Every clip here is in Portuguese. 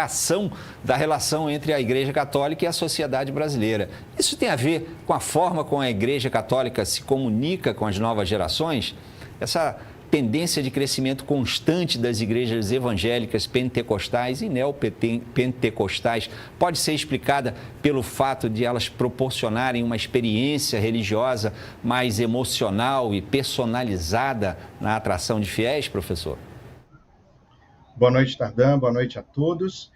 ação da relação entre a Igreja Católica e a sociedade brasileira. Isso tem a ver com a forma como a Igreja Católica se comunica com as novas gerações? Essa tendência de crescimento constante das igrejas evangélicas, pentecostais e neopentecostais pode ser explicada pelo fato de elas proporcionarem uma experiência religiosa mais emocional e personalizada na atração de fiéis, professor? Boa noite, Tardan. Boa noite a todos.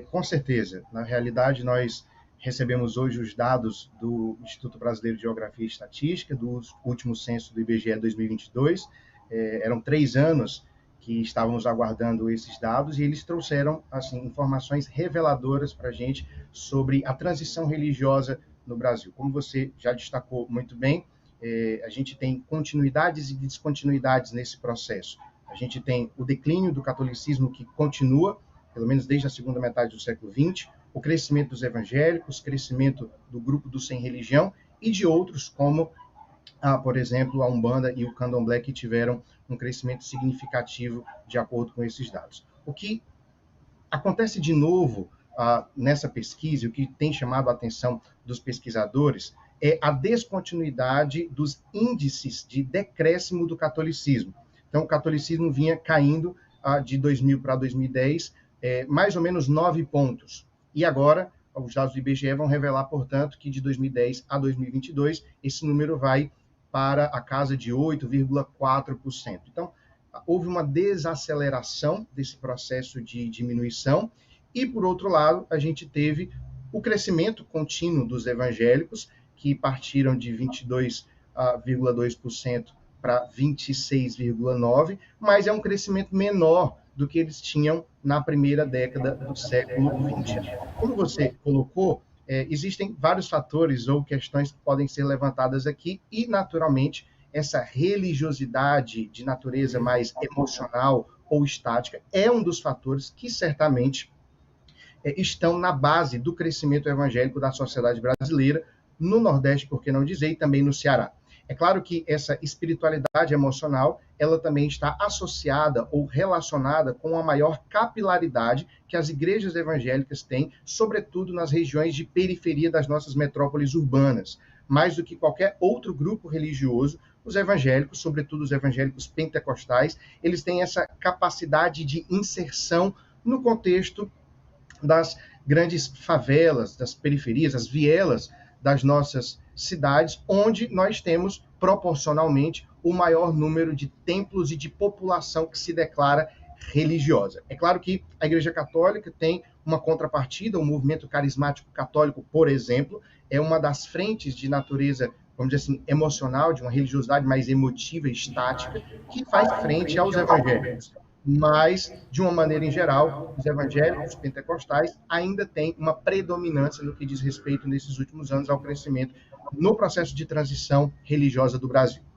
Com certeza, na realidade, nós recebemos hoje os dados do Instituto Brasileiro de Geografia e Estatística, do último censo do IBGE 2022. Eram 3 anos que estávamos aguardando esses dados e eles trouxeram assim, informações reveladoras para a gente sobre a transição religiosa no Brasil. Como você já destacou muito bem, a gente tem continuidades e descontinuidades nesse processo. A gente tem o declínio do catolicismo que continua, pelo menos desde a segunda metade do século XX, o crescimento dos evangélicos, crescimento do grupo do sem religião e de outros como, por exemplo, a Umbanda e o Candomblé, que tiveram um crescimento significativo de acordo com esses dados. O que acontece de novo nessa pesquisa, o que tem chamado a atenção dos pesquisadores, é a descontinuidade dos índices de decréscimo do catolicismo. Então, o catolicismo vinha caindo de 2000 para 2010, mais ou menos 9 pontos. E agora, os dados do IBGE vão revelar, portanto, que de 2010 a 2022, esse número vai para a casa de 8,4%. Então, houve uma desaceleração desse processo de diminuição. E, por outro lado, a gente teve o crescimento contínuo dos evangélicos, que partiram de 22,2% para 26,9%, mas é um crescimento menor do que eles tinham na primeira década do século XX. Como você colocou, existem vários fatores ou questões que podem ser levantadas aqui e, naturalmente, essa religiosidade de natureza mais emocional ou estática é um dos fatores que certamente estão na base do crescimento evangélico da sociedade brasileira, no Nordeste, por que não dizer, e também no Ceará. É claro que essa espiritualidade emocional, ela também está associada ou relacionada com a maior capilaridade que as igrejas evangélicas têm, sobretudo nas regiões de periferia das nossas metrópoles urbanas. Mais do que qualquer outro grupo religioso, os evangélicos, sobretudo os evangélicos pentecostais, eles têm essa capacidade de inserção no contexto das grandes favelas, das periferias, as vielas das nossas cidades, onde nós temos, proporcionalmente, o maior número de templos e de população que se declara religiosa. É claro que a Igreja Católica tem uma contrapartida, o movimento carismático católico, por exemplo, é uma das frentes de natureza, vamos dizer assim, emocional, de uma religiosidade mais emotiva e estática, que faz frente aos evangélicos. Mas, de uma maneira em geral, os evangélicos, os pentecostais, ainda têm uma predominância no que diz respeito, nesses últimos anos, ao crescimento no processo de transição religiosa do Brasil.